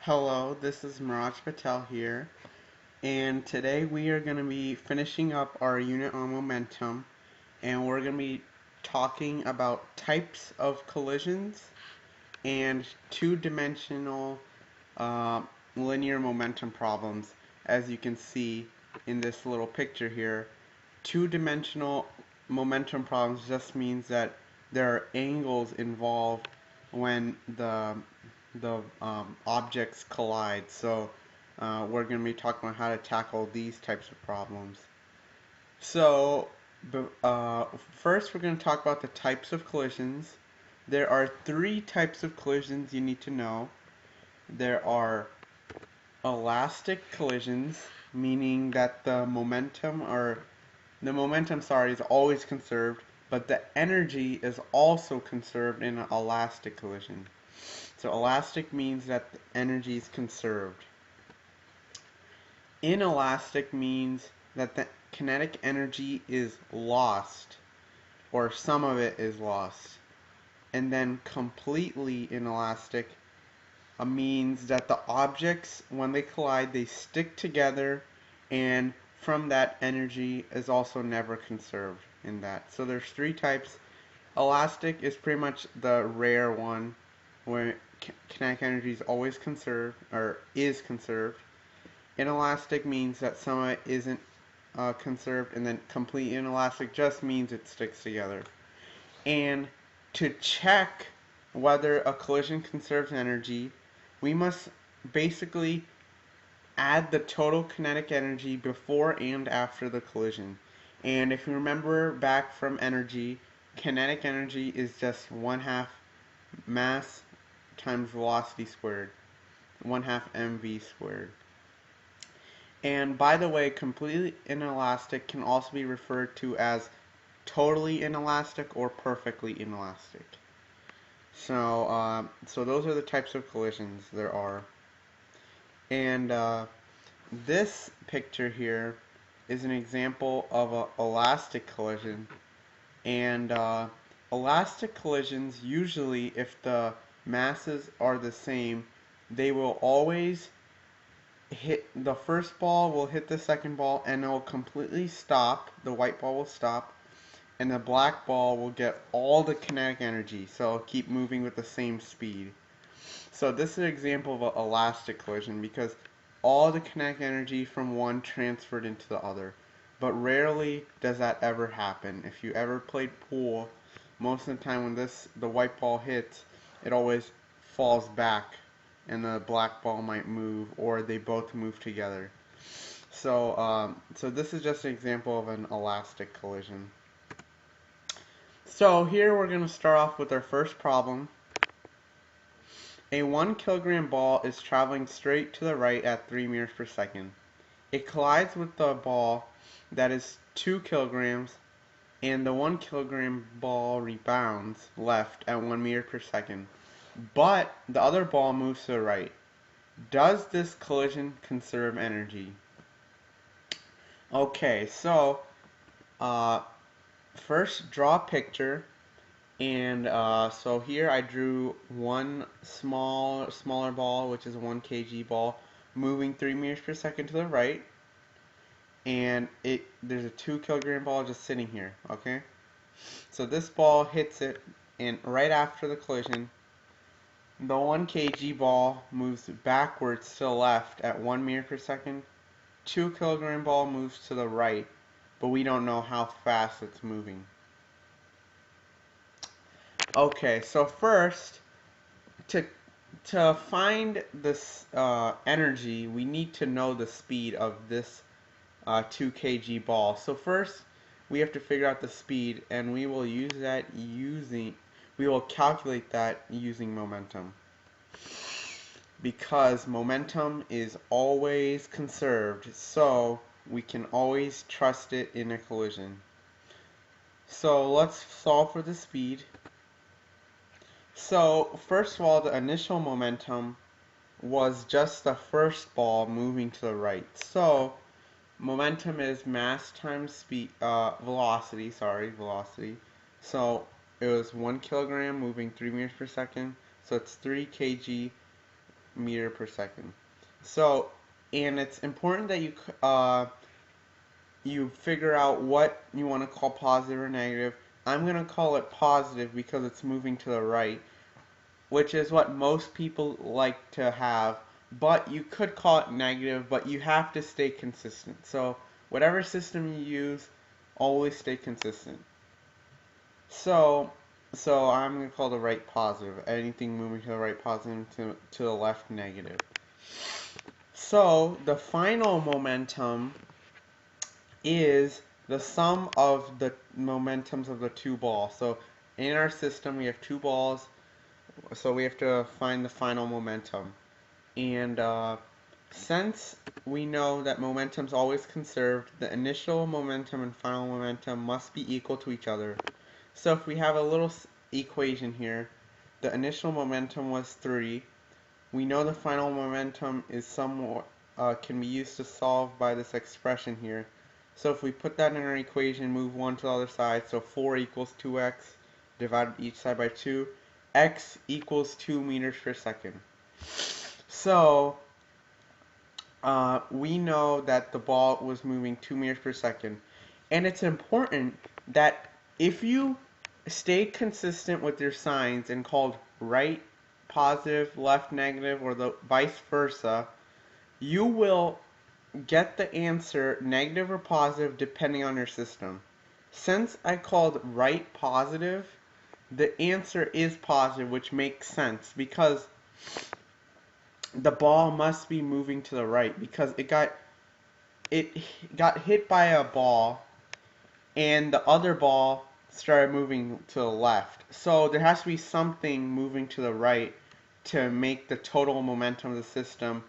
Hello, this is Miraj Patel here, and today we are going to be finishing up our unit on momentum, and we're going to be talking about types of collisions and two-dimensional uh, linear momentum problems. As you can see in this little picture here, two-dimensional momentum problems just means that there are angles involved when the objects collide. So we're going to be talking about how to tackle these types of problems. So first we're going to talk about the types of collisions. There are three types of collisions you need to know. There are elastic collisions, meaning that the momentum is always conserved, but the energy is also conserved in an elastic collision. So elastic means that the energy is conserved. Inelastic means that the kinetic energy is lost, or some of it is lost. And then completely inelastic means that the objects, when they collide, they stick together, and from that energy is also never conserved in that. So there's three types. Elastic is pretty much the rare one, where kinetic energy is always conserved, or is conserved. Inelastic means that some of it isn't conserved, and then complete inelastic just means it sticks together. And to check whether a collision conserves energy, we must basically add the total kinetic energy before and after the collision. And if you remember back from energy, kinetic energy is just 1/2 mass times velocity squared, 1/2 mv squared. And by the way, completely inelastic can also be referred to as totally inelastic or perfectly inelastic. So those are the types of collisions there are. And this picture here is an example of an elastic collision. And elastic collisions, usually if the masses are the same, they will always hit, the first ball will hit the second ball and it will completely stop. The white ball will stop, and the black ball will get all the kinetic energy, so it'll keep moving with the same speed. So this is an example of an elastic collision because all the kinetic energy from one transferred into the other. But rarely does that ever happen. If you ever played pool, most of the time when the white ball hits, it always falls back and the black ball might move, or they both move together. So this is just an example of an elastic collision. So here we're going to start off with our first problem. A 1 kilogram ball is traveling straight to the right at 3 meters per second. It collides with the ball that is 2 kilograms, and the 1 kilogram ball rebounds left at 1 meter per second. But the other ball moves to the right. Does this collision conserve energy? Okay, so uh, first draw a picture. And so here I drew one smaller ball, which is a 1 kg ball, moving 3 meters per second to the right. And there's a 2 kilogram ball just sitting here, okay? So this ball hits it, and right after the collision, the 1 kg ball moves backwards to the left at 1 meter per second. 2 kilogram ball moves to the right, but we don't know how fast it's moving. Okay, so first, to find this energy, we need to know the speed of this 2 kg ball. So first, we have to figure out the speed, and we will calculate that using momentum. Because momentum is always conserved, so we can always trust it in a collision. So let's solve for the speed. So first of all, the initial momentum was just the first ball moving to the right. So momentum is mass times speed, velocity. So it was 1 kilogram moving 3 meters per second. So it's 3 kg meter per second. So, and it's important that you figure out what you want to call positive or negative. I'm going to call it positive because it's moving to the right, which is what most people like to have. But you could call it negative, but you have to stay consistent. So whatever system you use, always stay consistent. So, so I'm going to call the right positive. Anything moving to the right positive, to the left negative. So the final momentum is the sum of the momentums of the two balls. So in our system we have two balls, so we have to find the final momentum. And since we know that momentum's always conserved, the initial momentum and final momentum must be equal to each other. So if we have a little equation here, the initial momentum was 3. We know the final momentum is somewhat can be used to solve by this expression here. So if we put that in our equation, move 1 to the other side, so 4 equals 2x, divided each side by 2, x equals 2 meters per second. So we know that the ball was moving 2 meters per second. And it's important that if you stay consistent with your signs and called right positive, left negative, or the vice versa, you will get the answer negative or positive depending on your system. Since I called right positive, the answer is positive, which makes sense because the ball must be moving to the right because it got hit by a ball and the other ball started moving to the left. So there has to be something moving to the right to make the total momentum of the system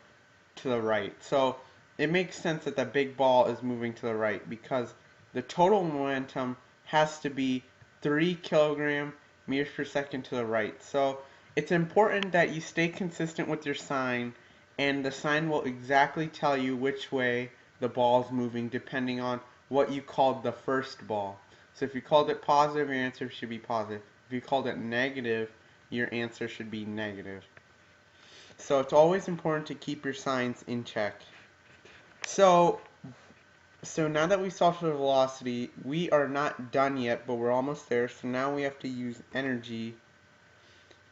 to the right. So it makes sense that the big ball is moving to the right because the total momentum has to be 3 kilogram meters per second to the right. So it's important that you stay consistent with your sign, and the sign will exactly tell you which way the ball is moving depending on what you called the first ball. So if you called it positive, your answer should be positive. If you called it negative, your answer should be negative. So it's always important to keep your signs in check. So, so now that we solved for velocity, we are not done yet, but we're almost there. So now we have to use energy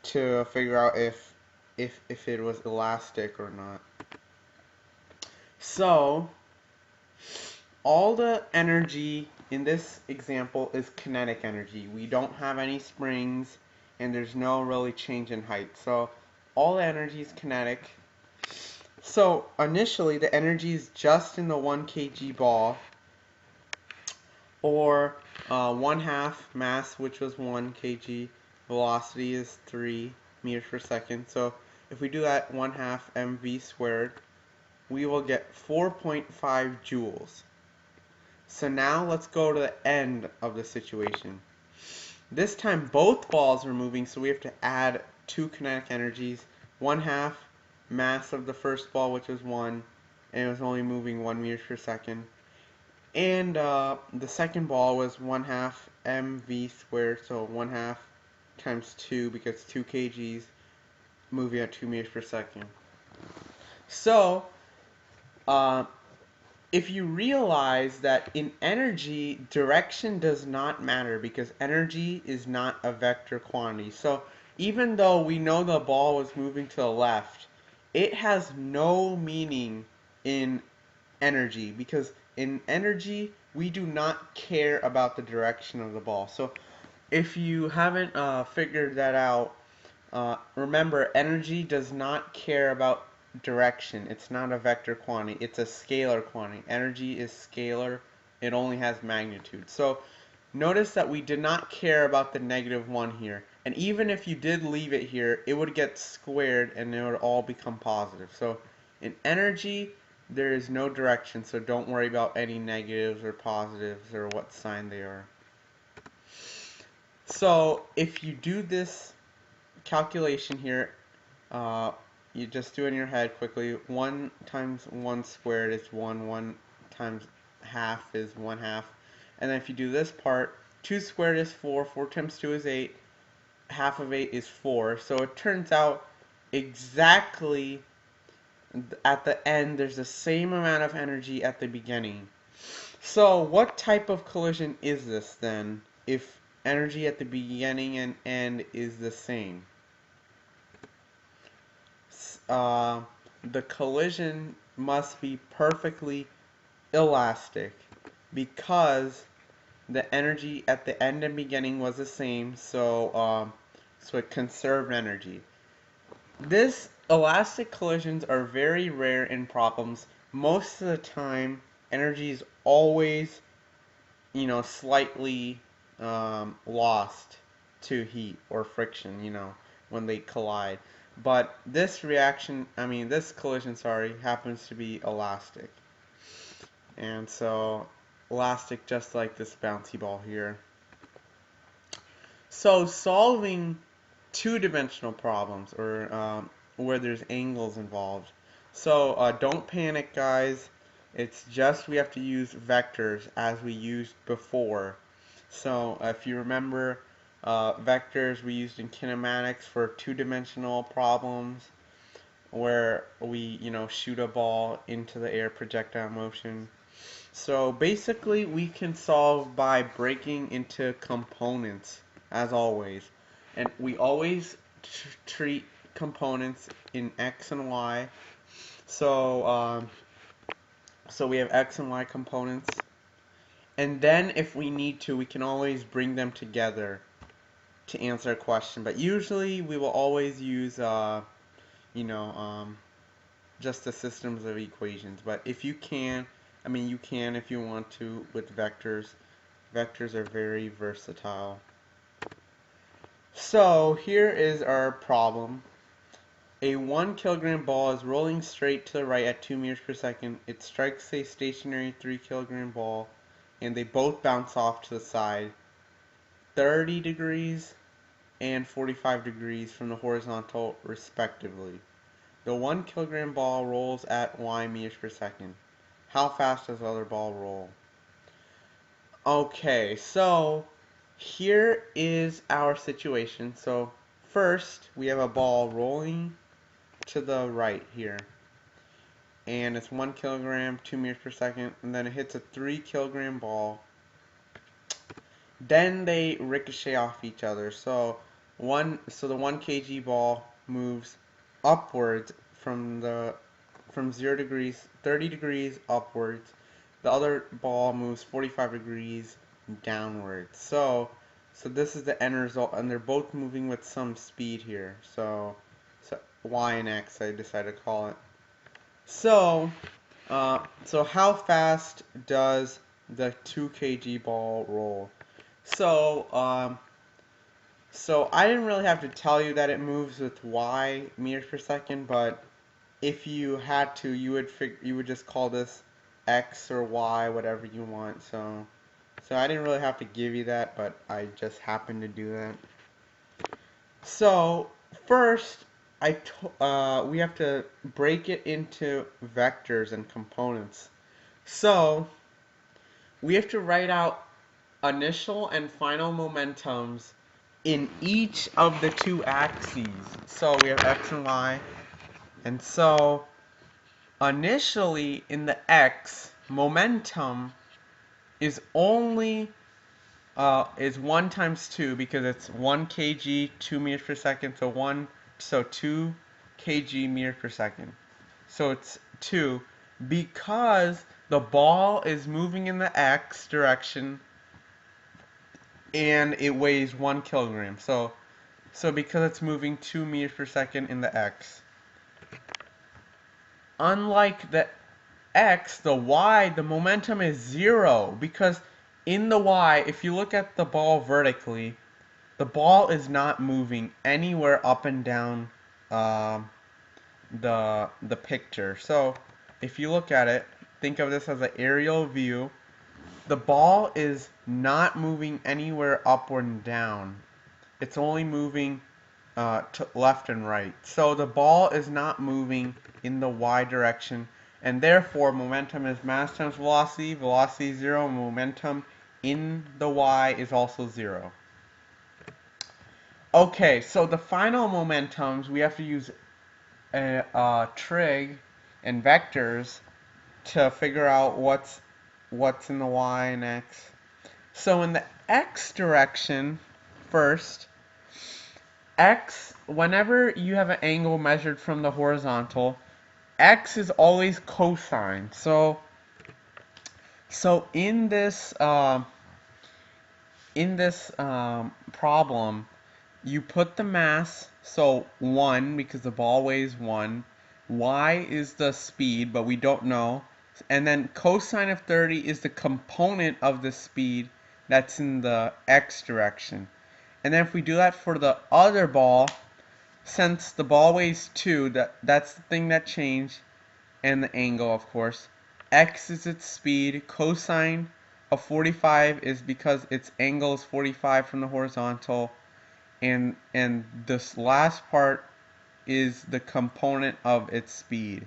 to figure out if it was elastic or not. So, all the energy in this example is kinetic energy. We don't have any springs, and there's no really change in height. So, all the energy is kinetic. So, initially, the energy is just in the 1 kg ball, or 1/2 mass, which was 1 kg. Velocity is 3 meters per second. So, if we do that 1/2 mv squared, we will get 4.5 joules. So now let's go to the end of the situation. This time both balls are moving, so we have to add 2 kinetic energies. 1/2 mass of the first ball, which was 1, and it was only moving 1 meters per second. And the second ball was 1/2 mv squared, so 1/2 times 2, because 2 kgs, moving at 2 meters per second. So, if you realize that in energy, direction does not matter because energy is not a vector quantity. So even though we know the ball was moving to the left, it has no meaning in energy because in energy, we do not care about the direction of the ball. So if you haven't figured that out, remember, energy does not care about direction. It's not a vector quantity. It's a scalar quantity. Energy is scalar. It only has magnitude. So notice that we did not care about the -1 here. And even if you did leave it here, it would get squared and it would all become positive. So in energy, there is no direction. So don't worry about any negatives or positives or what sign they are. So if you do this calculation here, you just do it in your head quickly. 1 times 1 squared is 1, 1 times half is 1/2. And then if you do this part, 2 squared is 4, 4 times 2 is 8, half of 8 is 4. So it turns out exactly at the end, there's the same amount of energy at the beginning. So what type of collision is this then, if energy at the beginning and end is the same? Uh, the collision must be perfectly elastic because the energy at the end and beginning was the same, so it conserved energy. This elastic collisions are very rare in problems. Most of the time, energy is always, slightly lost to heat or friction, when they collide. But this collision, sorry, happens to be elastic. And so, elastic just like this bouncy ball here. So, solving two-dimensional problems, or where there's angles involved. So, don't panic, guys. It's just we have to use vectors as we used before. So, if you remember, vectors we used in kinematics for two-dimensional problems, where we, shoot a ball into the air, projectile motion. So basically, we can solve by breaking into components, as always. And we always treat components in x and y. So, so we have x and y components. And then if we need to, we can always bring them together to answer a question. But usually, we will always use, you know, um, just the systems of equations. But if you can, you can if you want to with vectors. Vectors are very versatile. So here is our problem. A 1 kilogram ball is rolling straight to the right at 2 meters per second. It strikes a stationary 3 kilogram ball, and they both bounce off to the side 30 degrees and 45 degrees from the horizontal, respectively. The 1 kilogram ball rolls at y meters per second. How fast does the other ball roll? Okay, so here is our situation. So first, we have a ball rolling to the right here. And it's 1 kilogram, 2 meters per second. And then it hits a 3 kilogram ball. Then they ricochet off each other. So the 1 kg ball moves upwards from 0 degrees, 30 degrees upwards. The other ball moves 45 degrees downwards. So this is the end result, and they're both moving with some speed here. So y and x, I decided to call it. So how fast does the 2 kg ball roll? So, so I didn't really have to tell you that it moves with y meters per second, but if you had to, you would just call this x or y, whatever you want. So I didn't really have to give you that, but I just happened to do that. So first, we have to break it into vectors and components. So we have to write out initial and final momentums in each of the two axes. So we have x and y. And so initially in the x, momentum is only is 1 times 2 because it's 1 kg 2 meters per second, so 2 kg meters per second. So it's 2 because the ball is moving in the x direction and it weighs 1 kilogram. So because it's moving 2 meters per second in the x. Unlike the x, the y, the momentum is 0 because in the y, if you look at the ball vertically, the ball is not moving anywhere up and down the picture. So if you look at it, think of this as an aerial view. The ball is not moving anywhere up or down. It's only moving to left and right. So the ball is not moving in the y direction, and therefore momentum is mass times velocity. Velocity is 0. Momentum in the y is also 0. Okay, so the final momentums, we have to use a trig and vectors to figure out what's in the y and x. So in the x direction, first, x, whenever you have an angle measured from the horizontal, x is always cosine. So in this problem, you put the mass, so 1, because the ball weighs 1. Y is the speed, but we don't know. And then cosine of 30 is the component of the speed that's in the x direction. And then if we do that for the other ball, since the ball weighs 2, that's the thing that changed, and the angle, of course. X is its speed. Cosine of 45 is because its angle is 45 from the horizontal. And this last part is the component of its speed.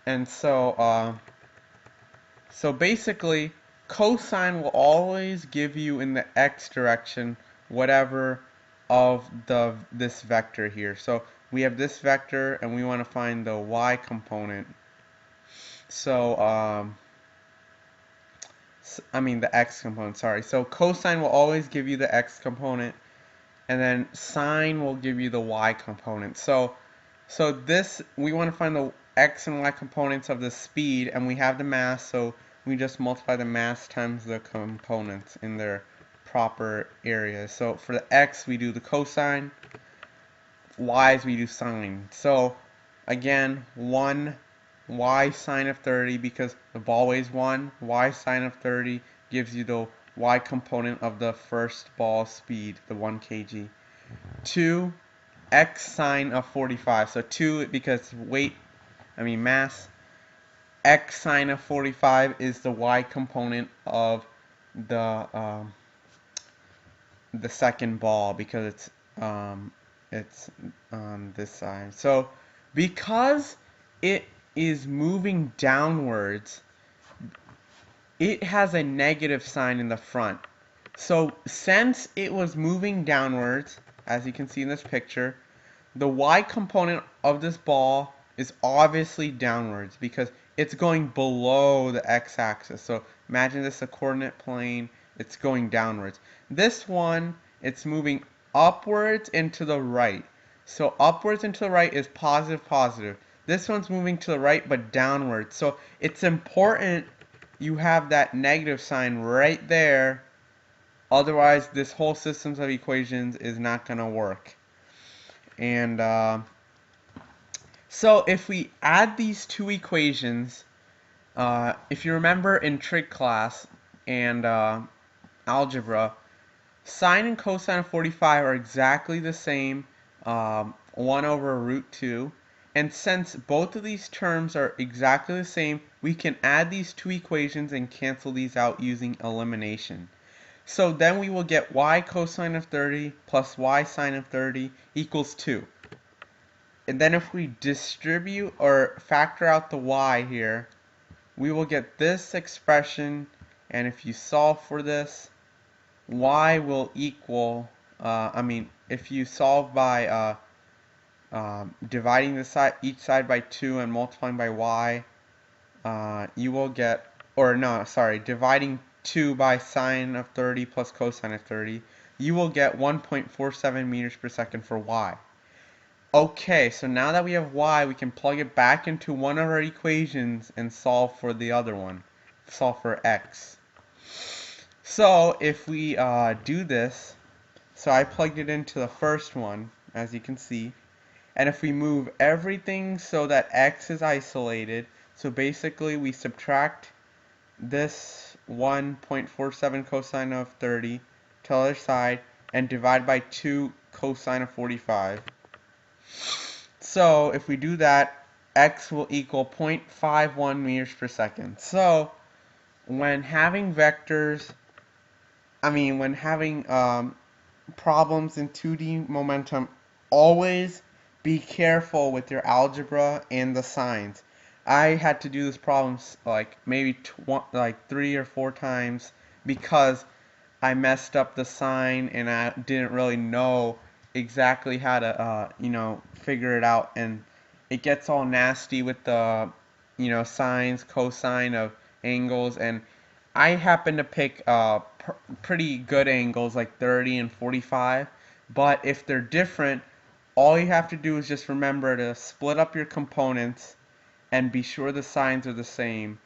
And so basically, cosine will always give you in the x direction whatever of this vector here. So we have this vector, and we want to find the y component. So I mean the x component. Sorry. So cosine will always give you the x component, and then sine will give you the y component. So this, we want to find the x and y components of the speed, and we have the mass, so we just multiply the mass times the components in their proper areas. So for the x, we do the cosine, y's we do sine. So again, 1 y sine of 30, because the ball weighs 1, y sine of 30 gives you the y component of the first ball speed, the 1 kg. 2 x sine of 45. So 2, because mass. X sine of 45 is the y component of the second ball, because it's on this side. So because it is moving downwards, it has a negative sign in the front. So since it was moving downwards, as you can see in this picture, the y component of this ball is obviously downwards because it's going below the x-axis. So imagine this a coordinate plane, it's going downwards. This one, it's moving upwards and to the right. So upwards and to the right is positive, positive. This one's moving to the right but downwards. So it's important you have that negative sign right there. Otherwise, this whole systems of equations is not going to work. And so if we add these two equations, if you remember in trig class and algebra, sine and cosine of 45 are exactly the same, 1 over root 2. And since both of these terms are exactly the same, we can add these two equations and cancel these out using elimination. So then we will get y cosine of 30 plus y sine of 30 equals 2. And then if we distribute or factor out the y here, we will get this expression, and if you solve for this, y will equal, if you solve by dividing each side by 2 and multiplying by y, you will get, dividing 2 by sine of 30 plus cosine of 30, you will get 1.47 meters per second for y. Okay, so now that we have y, we can plug it back into one of our equations and solve for the other one. Solve for x. So if we do this, so I plugged it into the first one, as you can see. And if we move everything so that x is isolated, so basically we subtract this 1.47 cosine of 30 to the other side and divide by 2 cosine of 45. So if we do that, x will equal 0.51 meters per second. So when having problems in 2D momentum, always be careful with your algebra and the signs. I had to do this problem like maybe 3 or 4 times because I messed up the sign and I didn't really know exactly how to figure it out, and it gets all nasty with the, sines, cosine of angles, and I happen to pick pretty good angles like 30 and 45, but if they're different, all you have to do is just remember to split up your components and be sure the signs are the same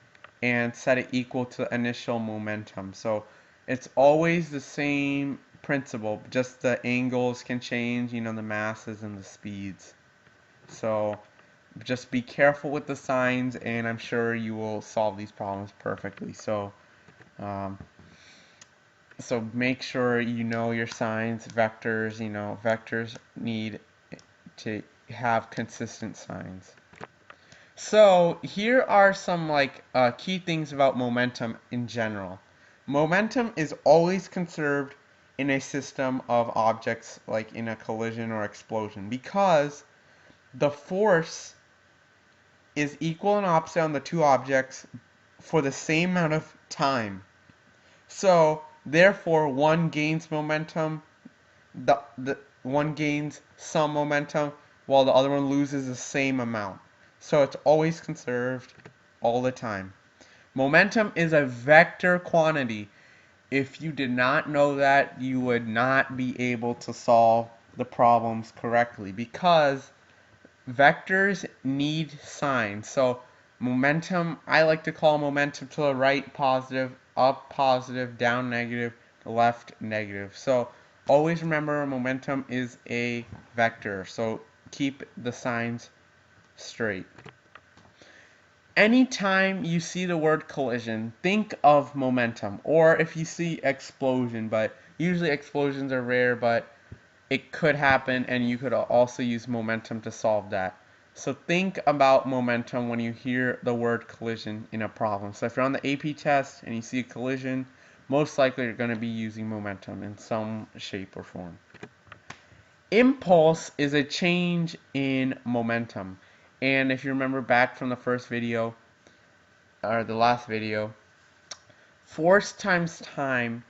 and set it equal to the initial momentum. So it's always the same principle, just the angles can change, the masses and the speeds. So just be careful with the signs, and I'm sure you will solve these problems perfectly. Um, so make sure you know your signs, vectors. Vectors need to have consistent signs. So here are some key things about momentum in general. Momentum is always conserved in a system of objects like in a collision or explosion because the force is equal and opposite on the two objects for the same amount of time. So therefore one gains momentum, the one gains some momentum while the other one loses the same amount. So it's always conserved all the time. Momentum is a vector quantity. If you did not know that, you would not be able to solve the problems correctly because vectors need signs. So momentum, I like to call momentum to the right positive, up positive, down negative, left negative. So always remember momentum is a vector. So keep the signs straight. Anytime you see the word collision, think of momentum. Or if you see explosion, but usually explosions are rare, but it could happen, and you could also use momentum to solve that. So think about momentum when you hear the word collision in a problem. So if you're on the AP test and you see a collision, most likely you're going to be using momentum in some shape or form. Impulse is a change in momentum. And if you remember back from the first video, or the last video, force times time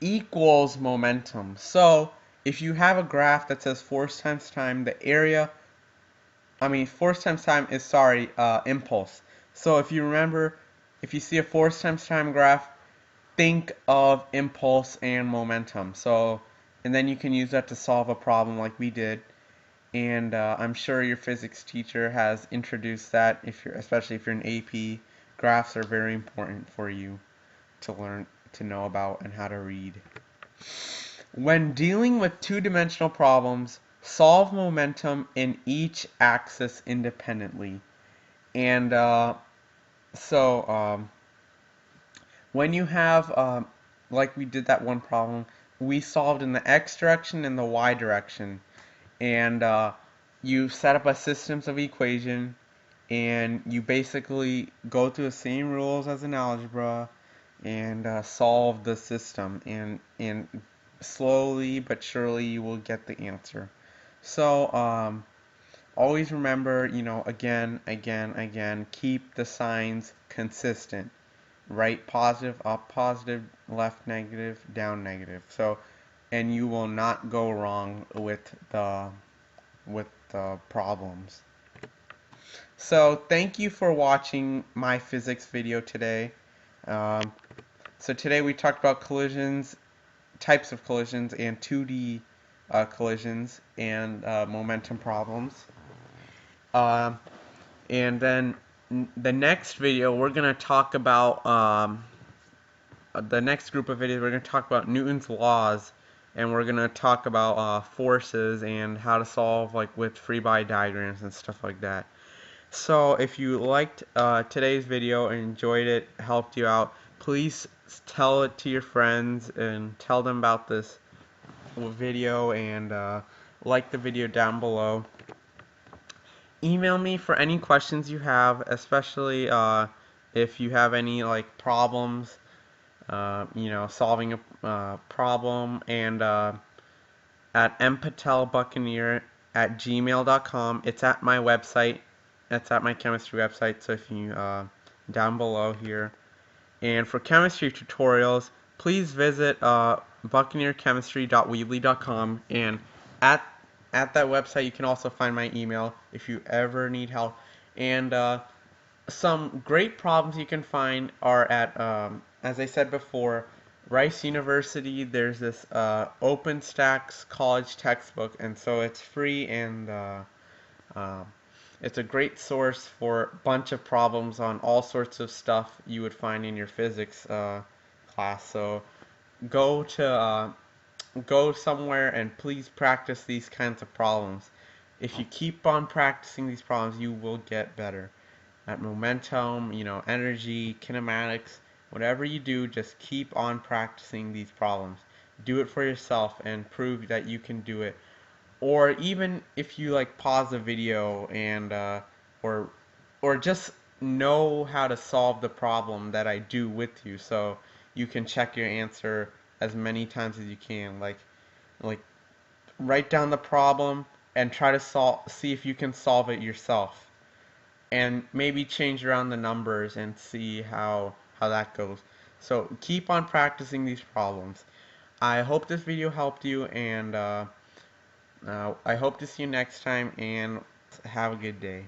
equals momentum. So if you have a graph that says force times time, force times time is, impulse. So if you remember, if you see a force times time graph, think of impulse and momentum. And then you can use that to solve a problem like we did. And I'm sure your physics teacher has introduced that, especially if you're in AP. Graphs are very important for you to learn, to know about, and how to read. When dealing with two-dimensional problems, solve momentum in each axis independently. And when you have, like we did that one problem, we solved in the x direction and the y direction. And you set up a systems of equation, and you basically go through the same rules as in algebra and solve the system, and slowly but surely you will get the answer. So always remember, again, keep the signs consistent. Right positive, up positive, left negative, down negative. And you will not go wrong with the problems. So thank you for watching my physics video today. So today we talked about collisions, types of collisions, and 2D collisions, and momentum problems. And then the next video we're going to talk about, the next group of videos we're going to talk about Newton's laws, and we're going to talk about forces and how to solve with free body diagrams and stuff like that. So if you liked today's video and enjoyed it, helped you out, please tell it to your friends and tell them about this video, and like the video down below. Email me for any questions you have, especially if you have any problems, solving a problem, and at mpatelbuccaneer@gmail.com. It's at my website. That's at my chemistry website, so if you, down below here. And for chemistry tutorials, please visit buccaneerchemistry.weebly.com, and at At that website, you can also find my email if you ever need help. And some great problems you can find are at, as I said before, Rice University. There's this OpenStax college textbook, and so it's free, and um, it's a great source for a bunch of problems on all sorts of stuff you would find in your physics class. So go to go somewhere and please practice these kinds of problems. If you keep on practicing these problems, you will get better at momentum, energy, kinematics, whatever you do, just keep on practicing these problems. Do it for yourself and prove that you can do it. Or even if you like pause a video and or or just know how to solve the problem that I do with you, so you can check your answer as many times as you can. Like write down the problem and try to see if you can solve it yourself, and maybe change around the numbers and see how that goes. So keep on practicing these problems. I hope this video helped you, and I hope to see you next time, and have a good day.